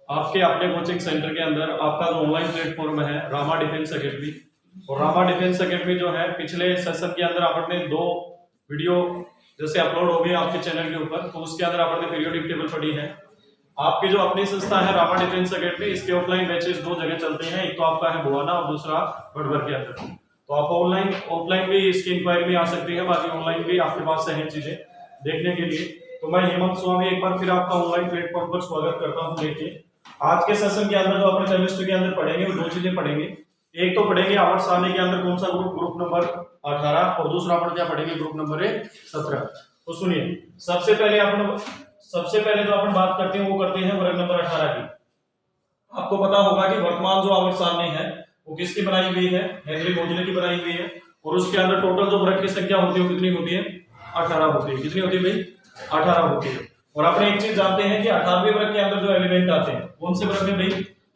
आपके अपने coaching centre के अंदर आपका जो ऑनलाइन प्लेटफॉर्म है रामा डिफेंस एकेडमी, और रामा डिफेंस एकेडमी जो है पिछले सेशन के अंदर आपने 2 वीडियो जैसे अपलोड हो गए आपके चैनल के ऊपर, तो उसके अंदर आपने पीरियोडिक टेबल पढ़ी है। आपकी जो अपनी संस्था है रामा डिफेंस एकेडमी, इसके ऑफलाइन बैचेस 2 जगह चलते हैं, एक तो आपका है बुआना और दूसरा बड़बर के अंदर। तो आप ऑनलाइन ऑफलाइन भी इसकी इंक्वायरी में आ सकती है, बाकी ऑनलाइन भी आपके पास है चीजें देखने के लिए। तो मैं हेमंत स्वामी एक बार फिर आपका ऑनलाइन प्लेटफॉर्म पर स्वागत करता हूं। देखिए आज के सेशन के अंदर जो अपने केमिस्ट्री के अंदर पढ़ेंगे वो 2 चीजें पढ़ेंगे। एक तो पढ़ेंगे आवर्त सारणी के अंदर कौन सा ग्रुप नंबर 18, और दूसरा अपन क्या पढ़ेंगे ग्रुप नंबर 17। तो सुनिए, सबसे पहले जो अपन बात करते हैं वो करते हैं वर्ग नंबर 18 की। आपको पता होगा कि वर्तमान जो आवर्त सारणी है वो किसकी बनाई हुई है, हेनरी मोजले की बनाई हुई है, और उसके अंदर टोटल जो वर्ग की संख्या होती है वो कितनी होती है, 18 होती है। कितनी होती है भाई, 18 होती है। और अपने एक चीज जानते हैं कि 18वें वर्ग के अंदर जो एलिमेंट आते हैं, कौन से वर्ग में भाई,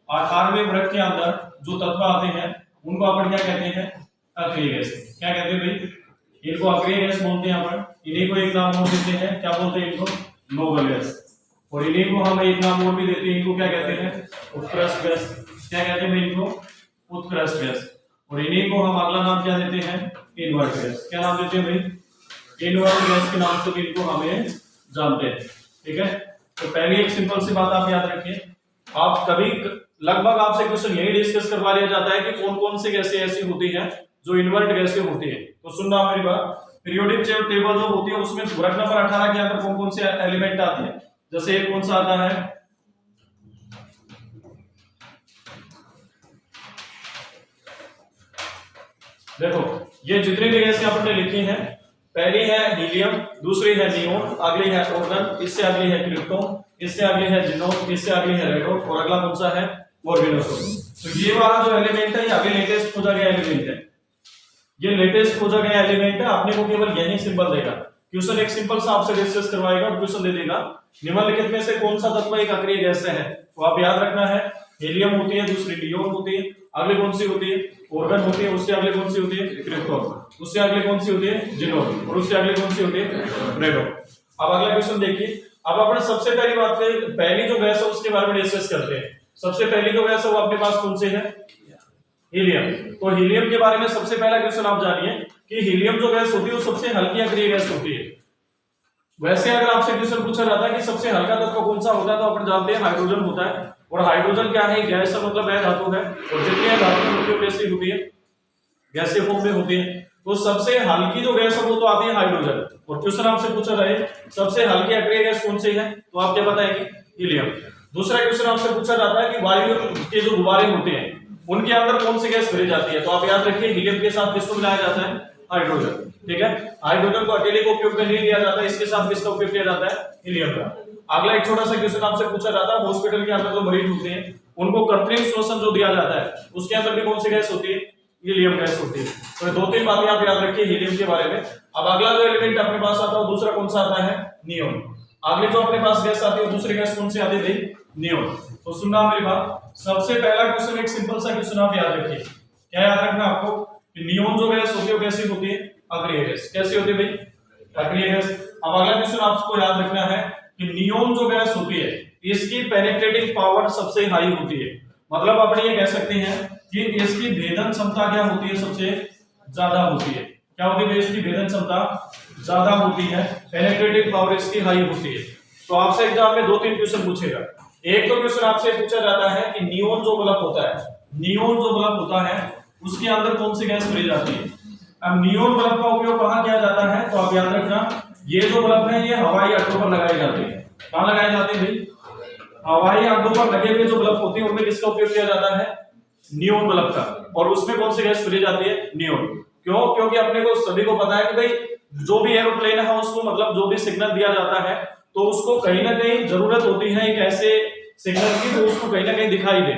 18वें वर्ग के अंदर जो तत्व आते हैं उनको अपन क्या कहते हैं, अक्रिय गैस। क्या कहते हैं भाई, इनको अक्रिय गैस बोलते हैं अपन। इन्हीं को एक नाम और देते हैं, क्या बोलते हैं इनको, नोबल गैस। और इन्हीं को हम एक नाम और भी देते हैं, इनको क्या कहते हैं, उत्कृष्ट गैस। क्या कहते हैं भाई, इनको उत्कृष्ट गैस। और इन्हीं को हम अगला नाम क्या देते हैं, इनवर्ट गैस। क्या नाम देते हैं भाई, इनवर्ट गैस के नाम से भी इनको हमें जानते हैं। ठीक है, तो पहली एक सिंपल सी बात आप याद रखिए, आप कभी लगभग आपसे क्वेश्चन यही डिस्कस करवा लिया जाता है कि कौन कौन सी गैसें ऐसी होती हैं जो इन्वर्ट गैसें होती है। तो सुनना मेरी बात, पीरियोडिक टेबल जो होती है उसमें वर्ग नंबर 18 के अंदर कौन कौन से एलिमेंट आते हैं। जैसे एक कौन सा आता है, देखो ये जितनी भी गैसें आपने लिखी हैं, पहली है हीलियम, दूसरी है नियोन, अगली है ऑर्गन, इससे अगली है क्रिप्टोन, इससे अगली है जिनोन, इससे अगली है रेडोन, और अगला कौन सा है, मोर्बिनोसोन। तो ये वाला जो एलिमेंट है ये अभी लेटेस्ट खोजा गया एलिमेंट है, ये लेटेस्ट खोजा गया एलिमेंट है। आपने को केवल यही सिंबल देगा, क्वेश्चन एक सिंपल सा आपसे डिस्कस करवाएगा और क्वेश्चन दे देगा निम्नलिखित में से कौन सा तत्व एक अक्रिय गैस है। तो आप याद रखना है, हीलियम होती है, दूसरी नियोन होती है, अगली कौन सी होती है, ऑर्गन होती है, उससे अगली कौन सी होती है, क्रिप्टोन, उससे अगली कौन सी होती है, जिनोन, और उससे अगली कौन सी होती है, रेडोन। अब अगला क्वेश्चन देखिए। अब अपन सबसे पहली बात करें, पहली जो गैस है उसके बारे में डिस्कस करते हैं। सबसे पहली जो गैस है वो अपने पास कौन सी है, हीलियम। तो हीलियम के बारे में सबसे पहला क्वेश्चन आप जानिए कि हीलियम जो गैस होती है वो सबसे हल्की अक्रिय गैस होती है। वैसे अगर आपसे क्वेश्चन पूछा जाता है कि सबसे हल्का तत्व कौन सा होता है, तो अपन जानते हैं हाइड्रोजन होता है। और हाइड्रोजन क्या है, गैस है, मतलब है धातु है, और जितनी है धातु होती है कैसी होती है, गैसीय फॉर्म में होती है। तो सबसे हल्की जो गैस है वो तो आती है हाइड्रोजन। और क्वेश्चन आपसे पूछा जाए सबसे हल्की अक्रिय गैस कौन सी है, तो आप क्या बताएंगे, हीलियम। दूसरा क्वेश्चन आपसे पूछा जाता है कि वायु के जो गुब्बारे होते हैं उनके अंदर कौन सी गैस भरी जाती है, तो आप याद रखिए हीलियम के साथ किसको मिलाया जाता है, हाइड्रोजन। ठीक है, हाइड्रोजन को अकेले को उपयोग में नहीं लिया जाता है, इसके साथ किसका उपयोग किया जाता है, हीलियम का। अगला एक छोटा सा क्वेश्चन आपसे पूछा जाता है, हॉस्पिटल के अंदर जो मरीज होते हैं उनको कृत्रिम श्वसन जो दिया जाता है उसके अंदर भी कौन सी गैस होती है, हीलियम गैस होती है। तो 2-3 बातें आप याद रखिए हीलियम के बारे में। अब अगला जो एलिमेंट अपने पास आता है दूसरा कौन सा आता है, नियोन। अगली जो अपने पास गैस आती है दूसरी गैस कौन सी आती है, नियोन। तो सुनना मेरी बात, सबसे पहला क्वेश्चन एक सिंपल सा क्वेश्चन आप याद रखिए। क्या याद रखना आपको कि नियोन जो गैस होती है कैसी होती है, अक्रिय गैस। कैसी होती है भाई, अक्रिय गैस। अब अगला क्वेश्चन आपको याद रखना है कि नियोन जो गैस होती है इसकी पेनिट्रेटिंग पावर सबसे हाई होती है। मतलब अपन ये कह सकते हैं कि इसकी भेदन क्षमता क्या होती है, सबसे ज्यादा होती है। क्या होती है, इसकी भेदन क्षमता ज्यादा होती है, पेनिट्रेटिंग पावर इसकी हाई होती है। तो आपसे एग्जाम में 2-3 क्वेश्चन पूछेगा। एक तो क्वेश्चन आपसे पूछा जाता है कि नियोन जो बल्ब होता है, नियोन जो बल्ब होता है उसके अंदर कौन सी गैस भरी जाती है। अब नियोन बल्ब का उपयोग कहां किया जाता है, तो आप याद रखना ये जो बल्ब है ये हवाई अड्डों पर लगाए जाते हैं। कहां लगाए जाते हैं भाई, हवाई अड्डों पर लगे हुए जो बल्ब होते हैं उनमें किसका उपयोग किया जाता है, नियोन बल्ब का। और उसमें कौन सी गैस भरी जाती है, नियोन। क्यों, क्योंकि अपने को सभी को पता है कि भाई जो भी एरोप्लेन है उसको मतलब जो भी सिग्नल दिया जाता है तो उसको कहीं ना कहीं जरूरत होती है एक ऐसे सिग्नल की तो उसको कहीं ना कहीं दिखाई दे।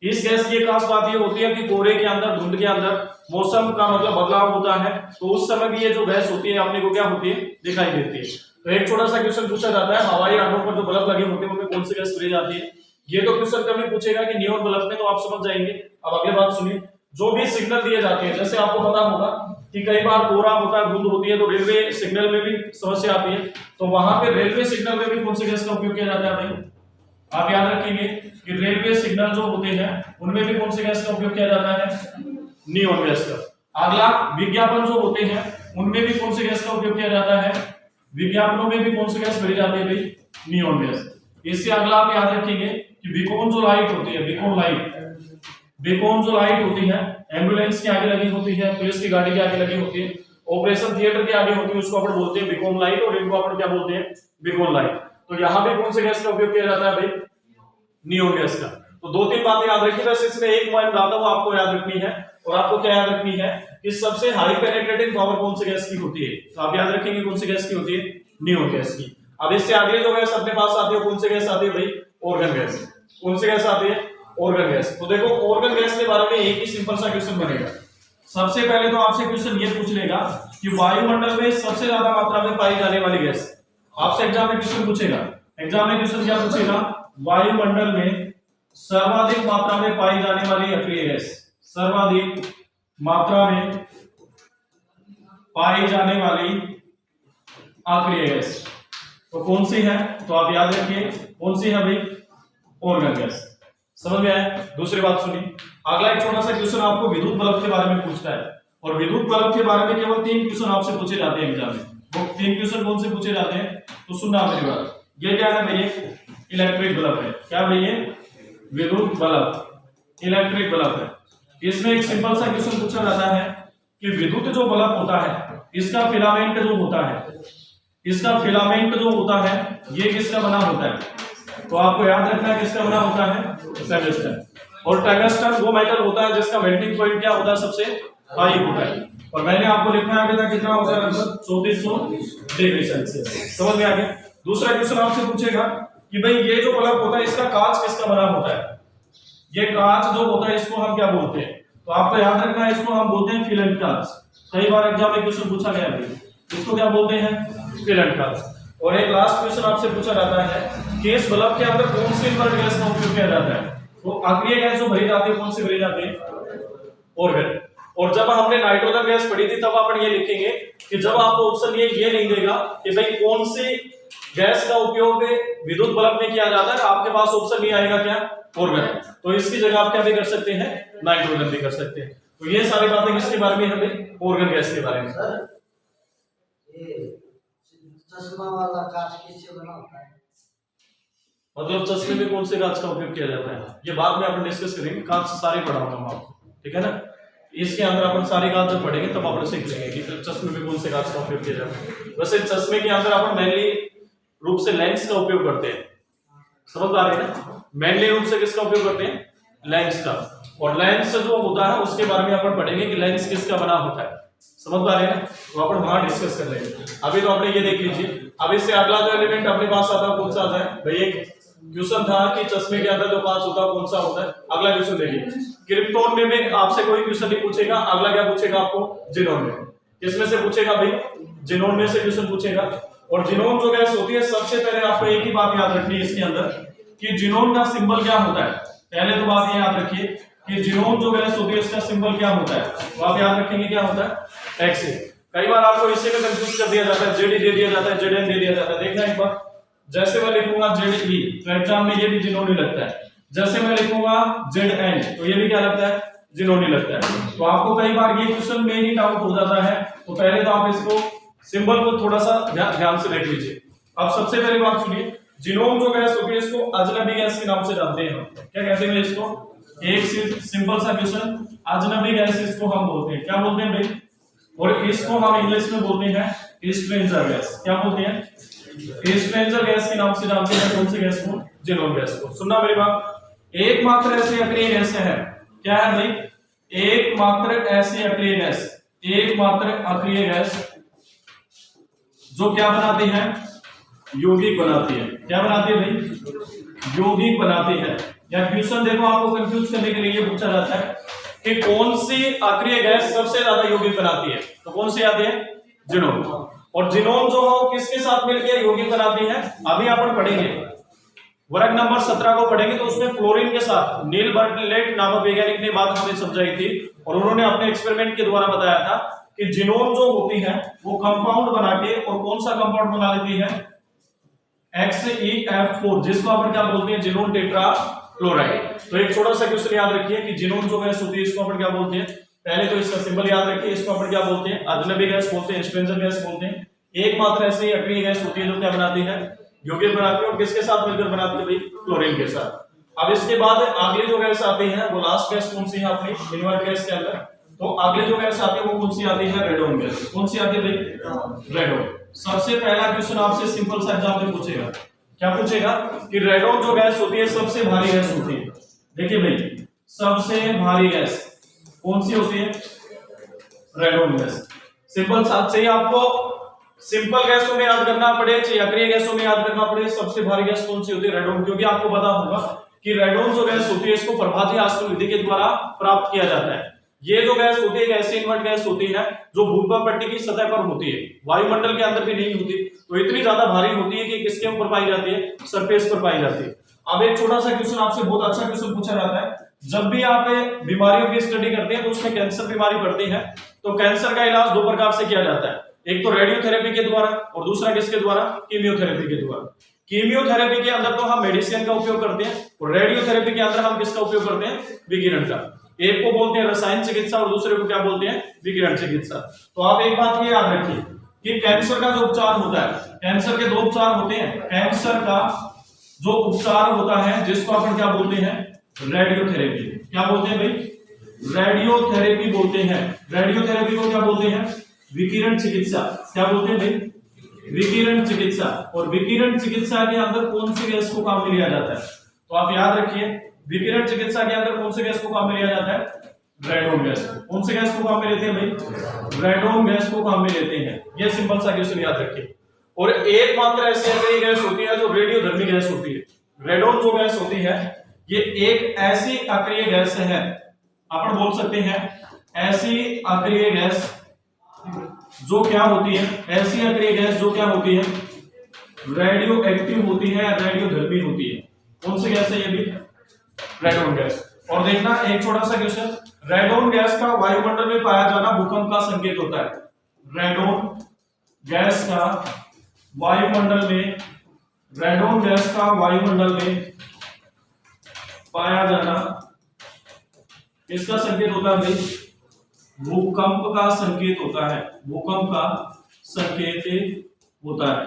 इस गैस की खास बात ये होती है कि कोहरे के अंदर, धुंध के अंदर मौसम का मतलब बदलाव होता है तो उस समय भी ये जो गैस होती है अपने को क्या होती है, दिखाई देती है। तो एक छोटा सा क्वेश्चन पूछा जाता है हवाई अड्डों पर जो बल्ब लगे होते हैं उनमें कौन सी गैस भरी जाती है। ये तो क्वेश्चन कभी पूछेगा कि नियोन बल्ब में, तो आप समझ जाएंगे। अब अगली बात सुनिए, जो भी सिग्नल दिए जाते हैं, जैसे आपको पता होगा कि कई बार कोहरा होता है, धुंध होती है, तो रेलवे सिग्नल में भी समस्या आती है। तो वहां पे रेलवे सिग्नल में भी कौन सी गैस का उपयोग किया जाता है भाई, आप याद रखेंगे कि रेलवे सिग्नल जो होते हैं उनमें भी कौन से गैस का उपयोग किया जाता है, नियोन गैस का। अगला विज्ञापन जो होते हैं उनमें भी कौन से गैस का उपयोग किया जाता है, विज्ञापनों में भी कौन सी गैस भरी जाती है भाई, नियोन गैस। इससे अगला आप याद रखेंगे कि बीकॉन जो लाइट होती है, बीकॉन जो लाइट होती है एम्बुलेंस के आगे लगी होती है, पुलिस की गाड़ी के आगे लगी होती है, ऑपरेशन थिएटर के आगे होती है, उसको अपन बोलते हैं बीकॉन लाइट और इनको अपन क्या बोलते हैं, बीकॉन लाइट। तो यहाँ पे कौन से गैस का उपयोग किया जाता है भाई, नियोन गैस का। तो दो तीन बातें याद रखिए, बस इसमें एक पॉइंट बताता हूं आपको याद रखनी है। और आपको क्या याद रखनी है कि सबसे हाई पेनिट्रेटिंग पावर कौन सी गैस की होती है, तो आप याद रखेंगे कौन सी गैस की होती है, नियोन गैस की। अब इससे आगे जो गैस अपने पास आती है कौन सी गैस आती है भाई, ऑर्गन गैस। कौन सी गैस आती है, ऑर्गन गैस। तो देखो ऑर्गन गैस के बारे में एक ही सिंपल सा क्वेश्चन बनेगा। सबसे पहले तो आपसे क्वेश्चन ये पूछ लेगा कि वायुमंडल में सबसे ज्यादा मात्रा में पाई जाने वाली गैस, आपसे एग्जाम में क्वेश्चन पूछेगा। एग्जाम में क्वेश्चन क्या पूछेगा, वायुमंडल में सर्वाधिक मात्रा में पाई जाने वाली अक्रिय गैस, सर्वाधिक मात्रा में पाई जाने वाली अक्रिय गैस तो कौन सी है, तो आप याद रखिए कौन सी है भाई, ऑर्गन गैस। समझ में आया। दूसरी बात सुनिए, अगला एक छोटा सा क्वेश्चन आपको विद्युत बल्ब के बारे में पूछता है, और विद्युत बल्ब के बारे में केवल 3 क्वेश्चन आपसे पूछे जाते हैं एग्जाम में। वो 3 क्वेश्चन कौन से पूछे जाते हैं, तो सुनना मेरी बात। ये क्या है भैया, इलेक्ट्रिक बल्ब है। क्या भैया, विद्युत बल्ब, इलेक्ट्रिक बल्ब है। इसमें एक सिंपल सा क्वेश्चन पूछा जाता है कि विद्युत जो बल्ब होता है इसका फिलामेंट जो होता है, इसका फिलामेंट जो होता है ये किसका बना होता है, तो आपको याद रखना है किसका बना होता है, टंगस्टन। और टंगस्टन वो मेटल होता है जिसका मेल्टिंग पॉइंट क्या होता है, सबसे हाई होता है। और मैंने आपको लिखना है अभी तक कितना होता है, लगभग 3400 डिग्री सेल्सियस। समझ में आ गया। दूसरा क्वेश्चन आपसे पूछेगा कि भाई ये जो बल्ब होता है इसका कांच किसका बना होता है, ये कांच जो होता है इसको हम क्या बोलते हैं, तो आपको याद रखना है इसको हम बोलते हैं फिलेंट कांच। कई बार एग्जाम में क्वेश्चन पूछा गया है, इसको क्या बोलते हैं, फिलेंट कांच। और एक लास्ट क्वेश्चन आपसे पूछा जाता है कि इस बल्ब के अंदर कौन सी इनवर्ट गैस का उपयोग किया जाता है, तो अक्रिय गैस जो भरी जाती है कौन सी भरी जाती है, ऑर्गन। और जब हमने नाइट्रोजन गैस पढ़ी थी तब अपन ये लिखेंगे कि जब आपको ऑप्शन ये नहीं देगा कि भाई कौन सी गैस का उपयोग विद्युत बल्ब में किया जाता है, आपके पास ऑप्शन नहीं आएगा क्या, ऑर्गन। तो इसकी जगह आप क्या भी कर सकते हैं, नाइट्रोजन भी कर सकते हैं। तो ये सारी बातें किसके बारे में, हमें ऑर्गन गैस के बारे में। चश्मा वाला कांच किससे बना होता है, मतलब चश्मे में कौन से कांच का उपयोग किया जाता है, ये बाद में अपन डिस्कस करेंगे। कांच सारे पढ़ाऊंगा मैं आपको, ठीक है ना। इसके अंदर अपन सारे कांच जब पढ़ेंगे तब अपन सीख लेंगे कि चश्मे में कौन से कांच का उपयोग किया जाता है। वैसे चश्मे के अंदर अपन मेनली रूप से लेंस का उपयोग करते हैं, समझ पा रहे हैं ना। मेनली रूप से किसका उपयोग करते हैं, लेंस का। और लेंस जो होता है उसके बारे में अपन पढ़ेंगे कि लेंस किसका बना होता है, समझ पा रहे हैं ना। तो अपन वहां डिस्कस कर लेंगे। अभी तो आपने ये देख लीजिए। अब इससे अगला जो एलिमेंट अपने पास आता है कौन सा आता है भाई, एक क्वेश्चन था कि चश्मे के अंदर जो कांच होता है कौन सा होता है। अगला क्वेश्चन देखिए, क्रिप्टोन में आपसे कोई क्वेश्चन नहीं पूछेगा। अगला क्या पूछेगा आपको, जिनोन में। किसमें से पूछेगा भाई, जिनोन में से क्वेश्चन पूछेगा। और जिनोन जो गैस होती है, सबसे पहले आपको एक ही बात याद रखनी है इसके अंदर कि जिनोन का सिंबल क्या होता है। पहले तो बात ये याद रखिए कि जिनोन जो गैस होती है इसका सिंबल क्या होता है, तो आप याद रखेंगे क्या होता है, एक्स। कई बार आपको इससे भी कंफ्यूज कर दिया जाता है, जेड दे दिया जाता है, जेडएन दे दिया जाता है। देखना एक बार, जैसे मैं लिखूंगा जेडई तो एग्जाम में ये भी जिनोन ही लगता है। जैसे मैं लिखूंगा जेडएन तो ये भी क्या लगता है, जिनोन ही लगता है। तो आपको कई बार ये क्वेश्चन में ही डाउट हो जाता है। तो पहले तो आप इसको सिंबल को थोड़ा सा ध्यान से देख लीजिए। अब सबसे पहली बात सुनिए, जिनोन जो गैस होती है इसको अजनबी गैस के नाम से जानते हैं। क्या कहते हैं इसको, एक सिंपल सा क्वेश्चन, अजनबी गैस इसको हम बोलते हैं, क्या बोलते हैं भाई, और इसको हम इंग्लिश में बोलते हैं स्ट्रेंजर गैस। क्या बोलते हैं, स्ट्रेंजर गैस के नाम से जानते हैं कौन सी गैस को, जिनोन गैस को। सुनना मेरी बात, एकमात्र ऐसी अक्रिय गैस है, क्या है भाई, एकमात्र ऐसी अक्रिय गैस, एकमात्र अक्रिय गैस जो क्या बनाती है, यौगिक बनाती है। क्या बनाती है भाई, यौगिक बनाती है। या क्वेश्चन देखो आपको कंफ्यूज करने के लिए पूछा जाता है कि कौन सी अक्रिय गैस सबसे ज्यादा यौगिक बनाती है, तो कौन सी आती है, जिनोन। और जिनोन जो है किसके साथ मिलकर यौगिक बनाती है, अभी अपन पढ़ेंगे वर्ग नंबर 17 को पढ़ेंगे तो उसमें क्लोरीन के साथ नील बर्टलेट नामक वैज्ञानिक ने बात हमें समझाई थी। और उन्होंने अपने एक्सपेरिमेंट के द्वारा बताया था कि जिनोन जो होती है वो कंपाउंड बना के, और कौन सा कंपाउंड बना लेती है, XeF4 जिसको अपन क्या बोलते हैं, जिनोन टेट्रा क्लोराइड। तो एक छोटा सा क्वेश्चन याद रखिए कि जिनोन जो गैस होती है इसको अपन क्या बोलते हैं, पहले तो इसका सिंबल याद रखिए, इसको अपन क्या बोलते हैं, अजनबी गैस बोलते हैं, स्ट्रेंजर गैस बोलते हैं। एकमात्र ऐसी अक्रिय गैस होती है जो क्या बनाती है, यौगिक बनाती है, और किसके साथ मिलकर बनाती है भाई, क्लोरीन के साथ। अब इसके बाद अगली जो गैस आती है वो लास्ट गैस कौन सी है अपनी इनवर्ट गैस के अंदर, तो अगली जो गैस आती है वो कौन सी आती है, रेडोन गैस। कौन सी आती है भाई, रेडोन। सबसे पहला क्वेश्चन आपसे सिंपल सा एग्जाम में पूछेगा, क्या पूछेगा कि रेडोन जो गैस होती है सबसे भारी गैस होती है। देखिए भाई सबसे भारी गैस कौन सी होती है, रेडोन गैस। सिंपल साथ से ही आपको सिंपल गैसों में याद करना पड़े चाहे अक्रिय गैसों में याद करना पड़े, सबसे भारी गैस कौन सी होती है, रेडोन। क्योंकि आपको पता होगा कि रेडोन जो गैस होती है इसको प्रभाती आश्रित विधि के द्वारा प्राप्त किया जाता है। ये जो गैस होती है ऐसी इनवर्ट गैस होती है जो भूगर्भ पट्टी की सतह पर होती है, वायुमंडल के अंदर भी नहीं होती, तो इतनी ज्यादा भारी होती है कि किसके ऊपर पाई जाती है, सरफेस पर पाई जाती है। अब एक छोटा सा क्वेश्चन आपसे बहुत अच्छा क्वेश्चन पूछा जाता है, जब भी आप बीमारियों की स्टडी करते हैं तो उसमें कैंसर बीमारी पड़ती है, तो कैंसर का इलाज दो प्रकार से किया जाता है, एक तो रेडियोथेरेपी के द्वारा और दूसरा किसके द्वारा, कीमियोथेरेपी के द्वारा। कीमियोथेरेपी के अंदर तो हम मेडिसिन का उपयोग करते हैं और रेडियोथेरेपी के अंदर हम किसका उपयोग करते हैं, विकिरण का। एक को बोलते हैं रसायन चिकित्सा और दूसरे को क्या बोलते हैं, विकिरण चिकित्सा। तो आप एक बात ये याद रखिए कि कैंसर का जो उपचार होता है, कैंसर के दो उपचार होते हैं। कैंसर का जो उपचार होता है जिसको अपन क्या बोलते हैं, रेडियोथेरेपी। क्या बोलते हैं भाई, रेडियोथेरेपी बोलते हैं। रेडियोथेरेपी को क्या बोलते हैं, विकिरण चिकित्सा। क्या बोलते हैं भाई, विकिरण चिकित्सा। और विकिरण चिकित्सा के अंदर कौन सी गैस को काम में लिया जाता है, तो आप याद रखिए विकिरण चिकित्सा के अंदर कौन सी गैस को काम में लिया जाता है, रेडोन गैस। कौन सी गैस को काम में लेते हैं भाई, रेडोन गैस को काम में लेते हैं। ये सिंपल सा क्वेश्चन याद रखिए। और एकमात्र ऐसी अक्रिय गैस होती है जो रेडियोधर्मी गैस होती है। रेडोन जो गैस होती है ये एक ऐसी अक्रिय गैस है, अपन बोल सकते हैं ऐसी अक्रिय गैस जो क्या होती है, ऐसी अक्रिय गैस जो क्या होती है, रेडियो एक्टिव होती है, रेडियोधर्मी होती है। कौन सी गैस है ये भी, रेडोन गैस। और देखना एक छोटा सा क्वेश्चन, रेडोन गैस का वायुमंडल में पाया जाना भूकंप का संकेत होता है। रेडोन गैस का वायुमंडल में, रेडोन गैस का वायुमंडल में पाया जाना किसका संकेत होता है भाई, भूकंप का संकेत होता है, भूकंप का संकेत होता है।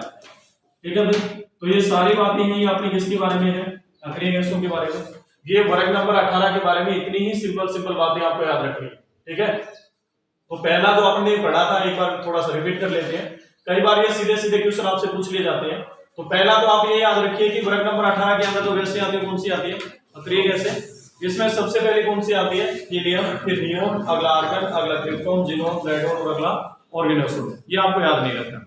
ठीक है भाई, तो ये सारी बातें हैं, ये अपनी किसके बारे में है, अक्रिय गैसों के बारे में। ये वर्ग नंबर 18 के बारे में इतनी ही सिंपल बातें आपको याद रखनी है। ठीक है, तो पहला जो आपने पढ़ा था एक बार थोड़ा सा रिपीट कर लेते हैं, कई बार ये सीधे क्वेश्चन आपसे पूछ लिए जाते हैं। तो पहला तो आप ये याद रखिए कि वर्ग नंबर 18 के अंदर जो गैसें आती है कौन सी आती है, अक्रिय गैसें। इसमें सबसे पहले कौन सी आती है, हीलियम, फिर नियोन, अगला आर्गन, अगला क्रिप्टोन, जिनोन, रेडोन और अगला ऑर्गेनोसोन। ये आपको याद नहीं रखना।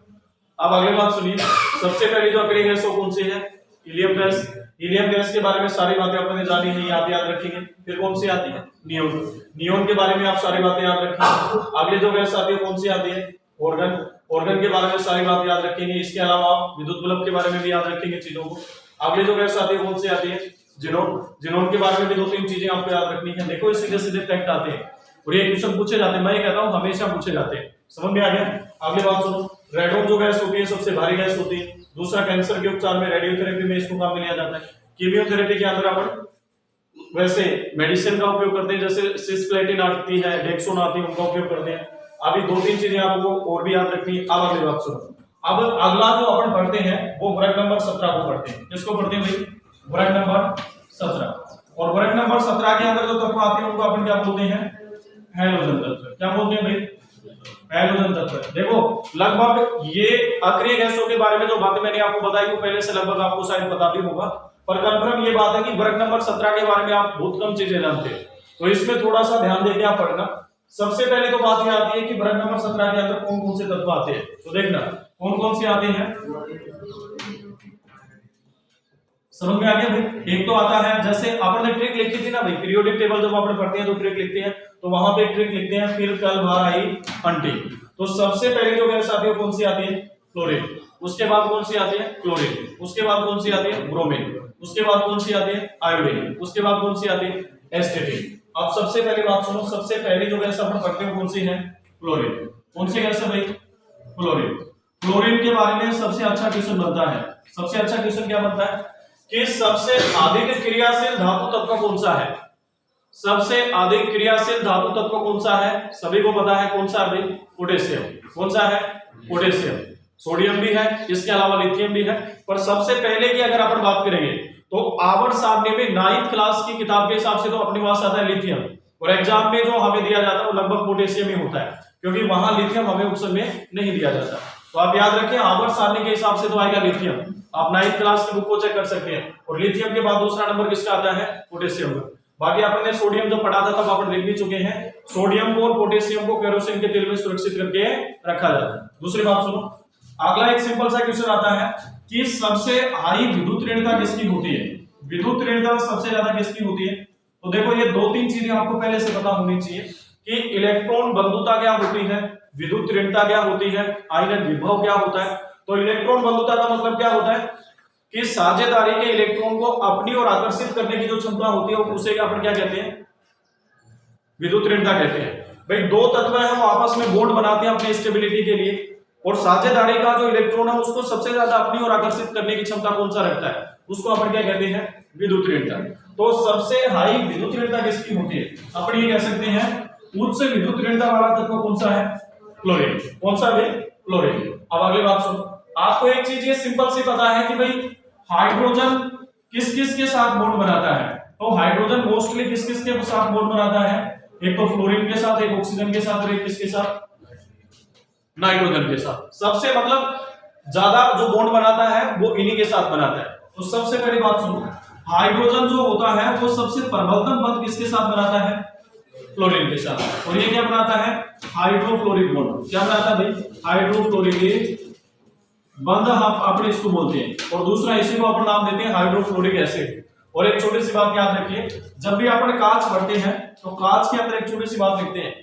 अब अगली बात सुनिए, सबसे पहले जो अक्रिय गैस कौन सी है, हीलियम गैस। हीलियम गैस के बारे में सारी बातें आपने जानी है, आप याद रखेंगे। फिर कौन सी आती है, नियोन। नियोन के बारे में आप सारी बातें याद रखेंगे। अगली जो गैस आती है कौन सी आती है, ऑर्गन। ऑर्गन के बारे में सारी बात याद रखेंगे। इसके अलावा आप विद्युत बल्ब के बारे में भी याद रखेंगे चीजों को। अगली जो गैस आती है कौन सी आती है, जिनोन। जिनोन के बारे में भी 2-3 चीजें आपको याद रखनी है। देखो सीधे फैक्ट आते हैं और ये क्वेश्चन पूछे जाते हैं, मैं कहता हूं हमेशा पूछे जाते हैं। समझ में आ गया। अगली बात सुनो, रेडोन जो गैस होती है सबसे भारी गैस होती है। दूसरा, कैंसर के उपचार में रेडियोथेरेपी में इसको काम में लिया जाता है। कीमियोथेरेपी के अंदर अपन वैसे मेडिसिन का उपयोग करते हैं, जैसे सिस्प्लेटिन आती है, डेक्सोन आती है, उनका उपयोग करते हैं। अभी 2-3 चीजें आपको और भी याद रखनी है। अब अगली बात सुनो, अब अगला जो अपन पढ़ते हैं वो वर्ग नंबर 17 को पढ़ते हैं। किसको पढ़ते हैं भाई, वर्ग नंबर 17। और वर्ग नंबर 17 के अंदर जो तत्व आते हैं उनको अपन क्या बोलते हैं, हैलोजन तत्व। क्या बोलते हैं भाई, हैलोजन तत्व। देखो लगभग ये अक्रिय गैसों के बारे में जो बातें मैंने आपको बताई वो पहले से लगभग आपको शायद पता भी होगा, पर कंफर्म ये बात है कि वर्ग नंबर 17 के बारे में आप बहुत कम चीजें जानते हैं, तो इसमें थोड़ा सा ध्यान देके आप पढ़ना। सबसे पहले तो बात ये आती है कि वर्ग नंबर 17 के अंदर कौन कौन से तत्व आते हैं, तो देखना कौन कौन से आते हैं, समझ में आ गया भाई। एक तो आता है, जैसे आपने ट्रिक लिखी थी ना भाई, पीरियोडिक टेबल जब आपने पढ़ते हैं तो ट्रिक लिखते हैं, तो वहां पे ट्रिक लिखते हैं, फिर कल बार आई अंटी। तो सबसे पहले जो गैस आती है कौन सी आती है, क्लोरीन। उसके बाद कौन सी आती है, क्लोरीन। उसके बाद कौन सी आती है, ब्रोमीन। उसके बाद कौन सी आती है, आयोडीन। उसके बाद कौन सी आती है, एस्टेटिन। अब सबसे पहले बात सुनो, सबसे पहले जो गैस अपन पढ़ते हैं कौन सी है, क्लोरीन। कौन सी गैस है भाई, क्लोरीन। क्लोरीन के बारे में सबसे अच्छा क्वेश्चन बनता है। सबसे अच्छा क्वेश्चन क्या बनता है कि सबसे अधिक क्रियाशील धातु तत्व कौन सा है? सबसे अधिक क्रियाशील धातु तत्व कौन सा है? सभी को पता है कौन सा है भाई? पोटेशियम। कौन सा है? पोटेशियम। सोडियम भी है, इसके अलावा लिथियम भी है, पर सबसे पहले की अगर अपन बात करेंगे तो आवर्त सारणी में 9th क्लास की किताब के हिसाब से तो अपने पास आता है लिथियम, और एग्जाम में जो हमें दिया जाता है वो लगभग पोटेशियम ही होता है, क्योंकि वहां लिथियम हमें ऑप्शन में नहीं दिया जाता। तो आप याद रखें आवर्त सारणी के हिसाब से तो आएगा लिथियम। आप 9th क्लास की बुक को चेक कर सकते हैं, और लिथियम के बाद दूसरा नंबर किसका आता है? पोटेशियम का। बाकी अपन ने सोडियम जब पढ़ा था तब अपन लिख भी चुके हैं, सोडियम को और पोटेशियम को केरोसिन के तेल में सुरक्षित करके रखा जाता है। दूसरी बात सुनो, अगला एक सिंपल सा क्वेश्चन आता है कि सबसे हाई विद्युत ऋणता किसकी होती है? विद्युत ऋणता सबसे ज्यादा किसकी होती है? तो देखो ये 2-3 चीजें आपको पहले से पता होनी चाहिए कि इलेक्ट्रॉन बंधुता क्या होती है, विद्युत ऋणता क्या होती है, आयनन विभव क्या होता है। तो इलेक्ट्रॉन बंधुता का मतलब क्या होता है कि साझेदारी के इलेक्ट्रॉन को अपनी ओर आकर्षित करने की जो क्षमता होती है उसे अपन क्या कहते हैं? विद्युत ऋणता कहते हैं। भाई दो तत्व है वो आपस में बॉन्ड बनाते हैं अपने स्टेबिलिटी के लिए, और साझेदारी का जो इलेक्ट्रॉन है उसको सबसे ज्यादा अपनी ओर आकर्षित करने की क्षमता कौन सा रखता है? उसको अपन क्या कहते हैं? विद्युत ऋणता। तो सबसे हाई विद्युत ऋणता किसकी होती है? अपन ये कह सकते हैं उच्च विद्युत ऋणता वाला तत्व कौन सा है? क्लोरीन। कौन सा है? क्लोरीन। अब अगली बात सुनो, आपको एक चीज ये सिंपल सी पता है कि भाई हाइड्रोजन किस किस के साथ बॉन्ड बनाता है? तो हाइड्रोजन मोस्टली किस किस के साथ बॉन्ड बनाता है? एक तो फ्लोरीन के साथ, एक ऑक्सीजन के साथ, और एक किसके साथ? नाइट्रोजन के साथ। सबसे मतलब ज्यादा जो बॉन्ड बनाता है वो इन्हीं के साथ बनाता है। तो सबसे पहली बात सुनो, हाइड्रोजन जो होता है वो सबसे प्रबलतम बंध किसके साथ बनाता है? क्लोरीन के साथ। और ये क्या बनाता है? Hydrochloric bond. क्या बनाता है भाई? हाइड्रोक्लोरिक बंध हम अपने इसको बोलते हैं, और दूसरा इसी को अपन नाम देते हैं हाइड्रोक्लोरिक एसिड। और एक छोटी सी बात याद रखिए, जब भी अपन कांच भरते हैं तो कांच के अंदर एक छोटी सी बात लिखते हैं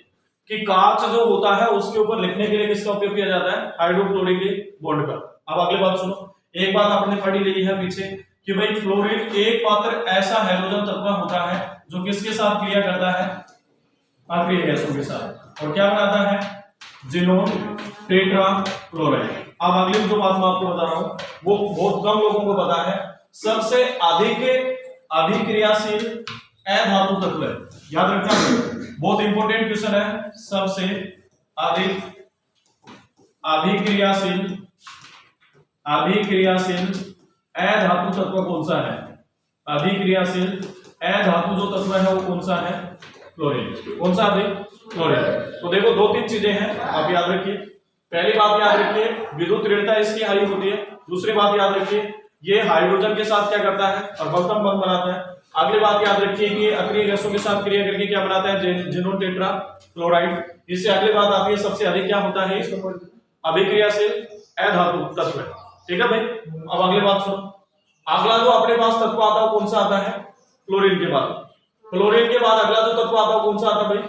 कि कांच जो होता है उसके ऊपर लिखने के लिए किसका उपयोग किया जाता है? हाइड्रोक्लोरिक बॉन्ड का। अब अगली बात सुनो, एक बात आपने पढ़ी ली है पीछे कि भाई फ्लोरीन एक मात्र ऐसा हाइड्रोजन तत्व होता है जो किसके साथ क्रिया करता है? अक्रिय गैसों के साथ। और क्या बनाता है? Xenon tetrachloride. अब अगली जो बात मैं आपको बता रहा हूं वो बहुत कम लोगों को पता है, सबसे अधिक अभिक्रियाशील अधातु तत्व है। याद रखना, बहुत इंपॉर्टेंट क्वेश्चन है। सबसे अधिक अभिक्रियाशील अधातु तत्व कौन सा है? अभिक्रियाशील अधातु जो तत्व है वो कौन सा है? क्लोरीन। कौन सा है? क्लोरीन। तो देखो 2-3 चीजें हैं, आप याद रखिए। पहली बात याद रखिए, विद्युत ऋणता इसकी हाई होती है। दूसरी बात याद रखिए, ये हाइड्रोजन के साथ क्या करता है? प्रबलतम बंध बनाता है। अगली बात याद रखिए कि ये अक्रिय गैसों के साथ क्रिया करके क्या बनाता है? Xenon tetrachloride. इससे अगली बात आती है सबसे अधिक क्या होता है? अभिक्रियाशील अधातु तत्व। ठीक है भाई। अब अगली बात सुनो, अगला जो अपने पास तत्व आता है कौन सा आता है? क्लोरीन के बाद। क्लोरीन के बाद अगला जो तत्व आता है कौन सा आता है भाई?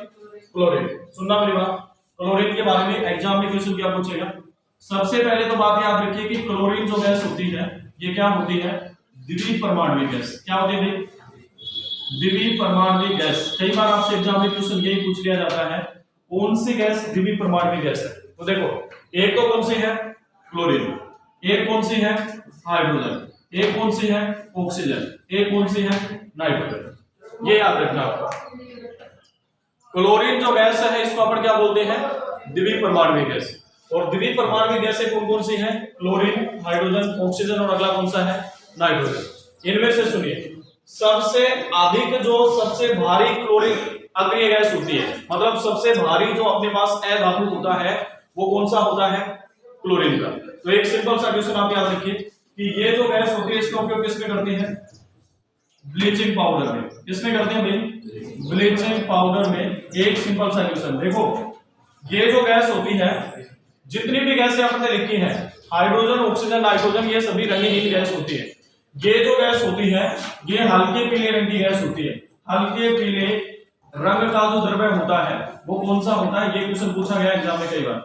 क्लोरीन। सुनना मेरी बात, क्लोरीन के बारे में एग्जाम में क्वेश्चन क्या पूछेगा? सबसे पहले तो बात याद रखिए कि क्लोरीन जो गैस होती है ये क्या होती है? द्विपरमाणुक गैस। क्या होती है भाई? द्विपरमाणुक गैस। कई बार आपसे एग्जाम में क्वेश्चन यही पूछ लिया जाता है, कौन सी गैस द्विपरमाणुक गैस है? तो देखो, एक तो कौन सी है? क्लोरीन। एक कौन सी है? हाइड्रोजन। एक कौन सी है? ऑक्सीजन। एक कौन सी है? नाइट्रोजन। ये याद रखना आपको। क्लोरीन जो गैस है इसको अपन क्या बोलते हैं? द्विपरमाणुक गैस। और द्विपरमाणुक गैसें कौन कौन सी हैं? क्लोरीन, हाइड्रोजन, ऑक्सीजन, और अगला कौन सा है? नाइट्रोजन। इनमें से सुनिए, सबसे अधिक जो सबसे भारी क्लोरीन अक्रिय गैस होती है, मतलब सबसे भारी जो अपने पास अधातु होता है वो कौन सा होता है? क्लोरीन का। तो एक सिंपल सा क्वेश्चन आप याद रखिए कि ये जो गैस होती है इसका उपयोग किसमें करते हैं? ब्लीचिंग पाउडर में। किसमें करते हैं भाई? ब्लीचिंग पाउडर में। एक सिंपल सा क्वेश्चन देखो, ये जो गैस होती है, जितनी भी गैसें आपने लिखी है, हाइड्रोजन, ऑक्सीजन, नाइट्रोजन, ये सभी रंगीन गैस होती है। ये जो गैस होती है ये हल्के पीले रंग की गैस होती है। हल्के पीले रंग का जो द्रव्य होता है वो कौन सा होता है? ये क्वेश्चन पूछा गया एग्जाम में कई बार।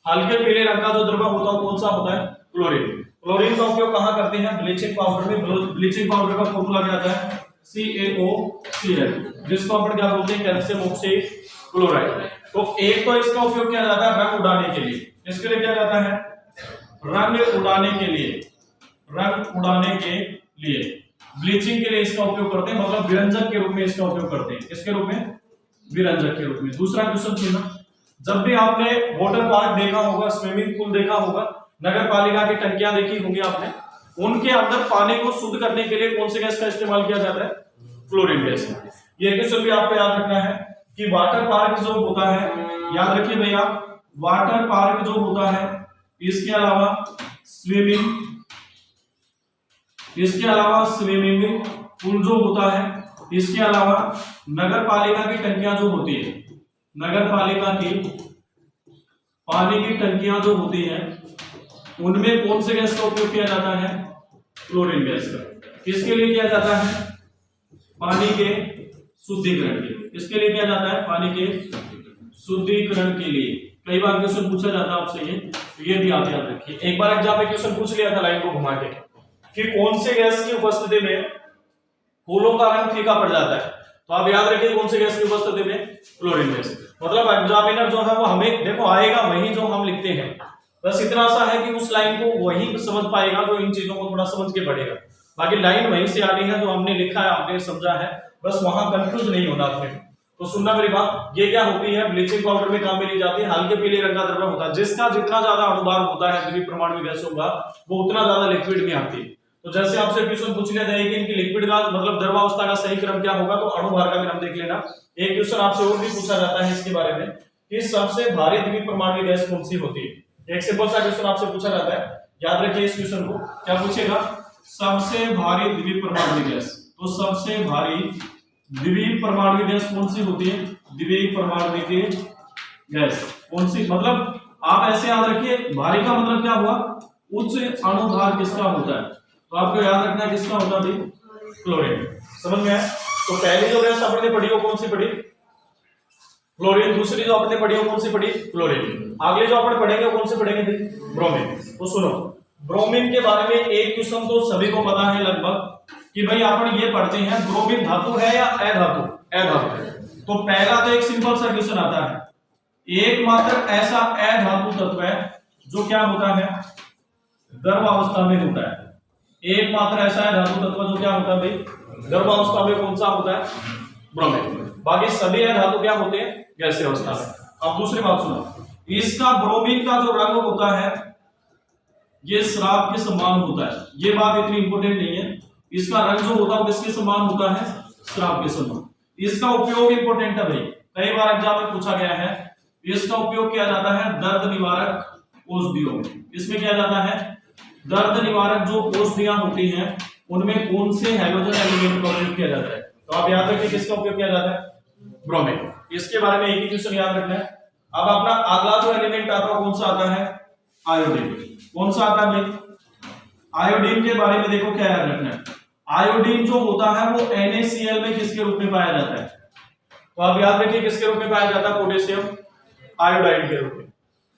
हल्के पीले रंग का जो द्रव्य होता है कौन सा होता है? क्लोरीन। क्लोरीन का उपयोग कहां करते हैं? ब्लीचिंग पाउडर में। ब्लीचिंग पाउडर का फॉर्मूला क्या आता है? CaOCl, जिसको अपन क्या बोलते हैं? Calcium oxide chloride. तो एक तो इसका उपयोग किया जाता है रंग उड़ाने के लिए। इसके लिए क्या जाता है? रंग उड़ाने के लिए, रंग उड़ाने के लिए, ब्लीचिंग के लिए इसका उपयोग करते हैं, मतलब विरंजक के रूप में इसका उपयोग करते हैं। किसके रूप में? विरंजक के रूप में। दूसरा क्वेश्चन सुनना, जब भी आपने वाटर पार्क देखा होगा, स्विमिंग पूल देखा होगा, नगर पालिका की टंकियां देखी होंगी आपने, उनके अंदर पानी को शुद्ध करने के लिए कौन से गैस का इस्तेमाल किया जाता है? Chlorine gas. ये क्वेश्चन भी आपको याद रखना है कि वाटर पार्क जो होता है, याद रखिए भैया, वाटर पार्क जो होता है, इसके अलावा स्विमिंग पूल जो होता है, इसके अलावा नगर पालिका की टंकियां जो होती है, नगर पालिका की पानी की टंकियां जो होती हैं, उनमें कौन से गैस का उपयोग किया जाता है? क्लोरीन गैस का। किसके लिए किया जाता है? पानी के शुद्धिकरण के लिए। किसके लिए किया जाता है? पानी के शुद्धिकरण के लिए। कई बार क्वेश्चन पूछा जाता है आपसे ये भी आप याद रखिए। एक बार एग्जाम में क्वेश्चन पूछ लिया था लाइन को घुमा के कि कौन से गैस की उपस्थिति में फूलों का रंग फीका पड़ जाता है, तो आप याद रखिए कौन से गैस की उपस्थिति में? Chlorine gas. मतलब एग्जामिनर जो है वो हमें देखो आएगा वही जो हम लिखते हैं, बस इतना सा है कि उस लाइन को वही समझ पाएगा जो इन चीजों को थोड़ा समझ के पढ़ेगा। बाकी लाइन वहीं से आ रही है, जो हमने लिखा है आपने समझा है, बस वहां कंफ्यूज नहीं होना आपने। तो सुनना मेरी बात, ये क्या होती है? ब्लीचिंग पाउडर में काम में ली जाती है। हल्के पीले रंग का द्रव्य होता है, जिसका जितना ज्यादा अणुभार होता है द्वितीय परमाणु गैसों का, वो उतना ज्यादा लिक्विड में आती है। तो जैसे आपसे क्वेश्चन पूछ लिया जाए कि इनकी लिक्विड का मतलब द्रवावस्था का सही क्रम क्या होगा, तो अणुभार का क्रम देख लेना। एक क्वेश्चन आपसे और भी पूछा जाता है इसके बारे में कि सबसे भारी द्वितीय परमाणु गैस कौन सी होती है। एक सिंपल सा क्वेश्चन आपसे पूछा जाता है, याद रखिए इस क्वेश्चन को। क्या पूछेगा? सबसे भारी द्वितीय परमाणु गैस। तो सबसे भारी द्वितीय परमाणु गैस कौन सी होती है? द्वितीय परमाणु गैस कौन सी? मतलब आप ऐसे याद रखिए, भारी का मतलब क्या हुआ? उच्च अणुभार किसका होता है? तो आपको याद रखना है किसका होता है? क्लोरीन। समझ में आया? तो पहली जो गैस आपने पढ़ी वो कौन सी पढ़ी? क्लोरीन। दूसरी जो आपने पढ़ी वो कौन सी पढ़ी? क्लोरीन। आगे जो अपन पढ़ेंगे कौन से पढ़ेंगे? ब्रोमीन। तो सुनो, ब्रोमीन के बारे में एक क्वेश्चन तो सभी को पता है लगभग कि भाई अपन ये पढ़ते हैं ब्रोमीन धातु है या अधातु? अधातु। तो पहला तो एक सिंपल सा क्वेश्चन आता है, एकमात्र ऐसा अधातु तत्व है जो क्या होता है? गर्भावस्था में होता है। एकमात्र ऐसा अधातु तत्व जो क्या होता है भाई? गर्भावस्था में। कौन सा होता है? ब्रोमीन। बाकी सभी अधातु क्या होते हैं? गैसीय अवस्था में। अब दूसरी बात सुनो, इसका ब्रोमीन का जो रंग होता है ये शराब के समान होता है। ये बात इतनी इंपॉर्टेंट नहीं है, इसका रंग जो होता है वो किसके समान होता है? शराब के समान। इसका उपयोग इंपॉर्टेंट है भाई, कई बार एग्जाम में पूछा गया है। इसका उपयोग किया जाता है दर्द निवारक औषधियों में। इसमें किया जाता है दर्द निवारक जो औषधियां होती हैं उनमें कौन से हैलोजन एलिमेंट का उपयोग किया जाता है? तो आप याद रखिए किसका उपयोग किया जाता है? ब्रोमीन। इसके बारे में एक ही क्वेश्चन याद रखना है। अब अपना अगला जो एलिमेंट आता है कौन सा आता है? आयोडीन। कौन सा आता है भाई? आयोडीन के बारे में देखो क्या याद रखना है। आयोडीन जो होता है वो NaCl में किसके रूप में पाया जाता है? तो आप याद रखिए किसके रूप में पाया जाता है? पोटेशियम आयोडाइड के रूप में।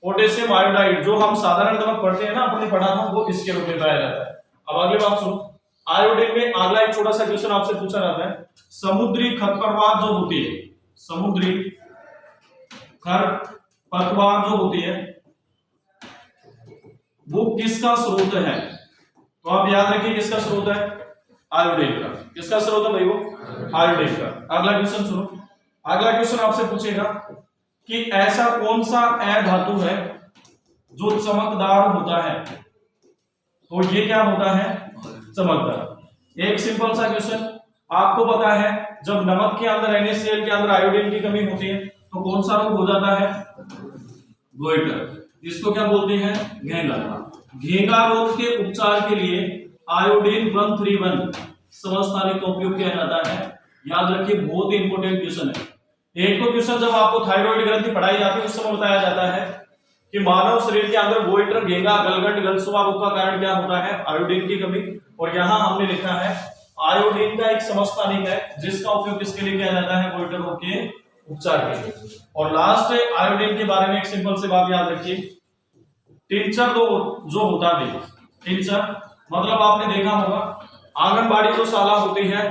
पोटेशियम आयोडाइड जो हम साधारण नमक पढ़ते हैं ना, आपने पढ़ा था, वो इसके रूप में पाया जाता है। अब अगली बात सुनो, आयोडीन में अगला एक छोटा सा क्वेश्चन आपसे पूछा जाता है, समुद्री खरपतवार जो होती है, समुद्री खरपतवार जो होती है वो किसका स्रोत है? तो आप याद रखिए किसका स्रोत है? आयोडीन का। किसका स्रोत है भाई? वो आयोडीन का। अगला क्वेश्चन सुनो, अगला क्वेश्चन आपसे पूछेगा कि ऐसा कौन सा अधातु है जो चमकदार होता है? तो ये क्या होता है? चमकदार। एक सिंपल सा क्वेश्चन, आपको पता है जब नमक के अंदर NaCl के अंदर आयोडीन की कमी होती है तो कौन सा रोग हो जाता है? गोइटर। इसको क्या बोलते हैं? घेंगा। घेंगा रोग के उपचार के लिए आयोडीन 131 समस्थानिक का उपयोग किया जाता है। याद रखिए बहुत ही इंपॉर्टेंट क्वेश्चन है। एक तो क्वेश्चन जब आपको थायराइड ग्रंथि पढ़ाई जाती है उस समय बताया जाता है कि मानव शरीर के अंदर गोइटर, घेंगा, गलगंड, गलसुआ रोग का कारण क्या होता है? आयोडीन की कमी। और यहाँ हमने लिखा है आयोडीन का एक समस्थानिक है जिसका उपयोग किसके लिए किया जाता है? गोइटर रोग के उपचार के लिए। और लास्ट आयोडीन के बारे में एक सिंपल सी बात याद रखिए, टिंचर जो होता है, टिंचर मतलब आपने देखा होगा आंगनबाड़ी जो शाला होती है,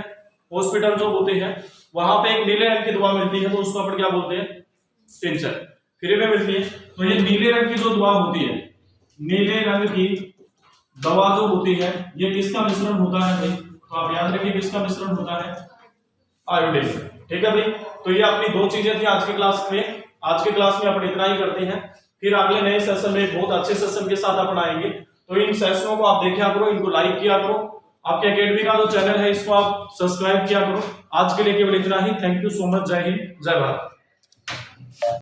हॉस्पिटल जो होते हैं, वहां पे एक नीले रंग की दवा मिलती है तो उसको अपन क्या बोलते हैं? टिंचर। फ्री में मिलती है। तो ये नीले रंग की जो दवा होती है नीले रंग की दवा जो होती है ये किसका मिश्रण होता है भाई, तो आप याद रखिए किसका मिश्रण होता है, आयोडीन। ठीक है भाई, तो ये अपनी दो चीजें थी आज की क्लास में। आज के क्लास में अपन इतना ही करते हैं, फिर अगले नए सेशन में एक बहुत अच्छे सेशन के साथ अपन आएंगे। तो इन सेशनों को आप देखा करो, इनको लाइक किया करो, आपके एकेडमी का जो चैनल है इसको आप सब्सक्राइब किया करो। आज के लिए केवल इतना ही। Thank you so much. जय हिंद, जय भारत।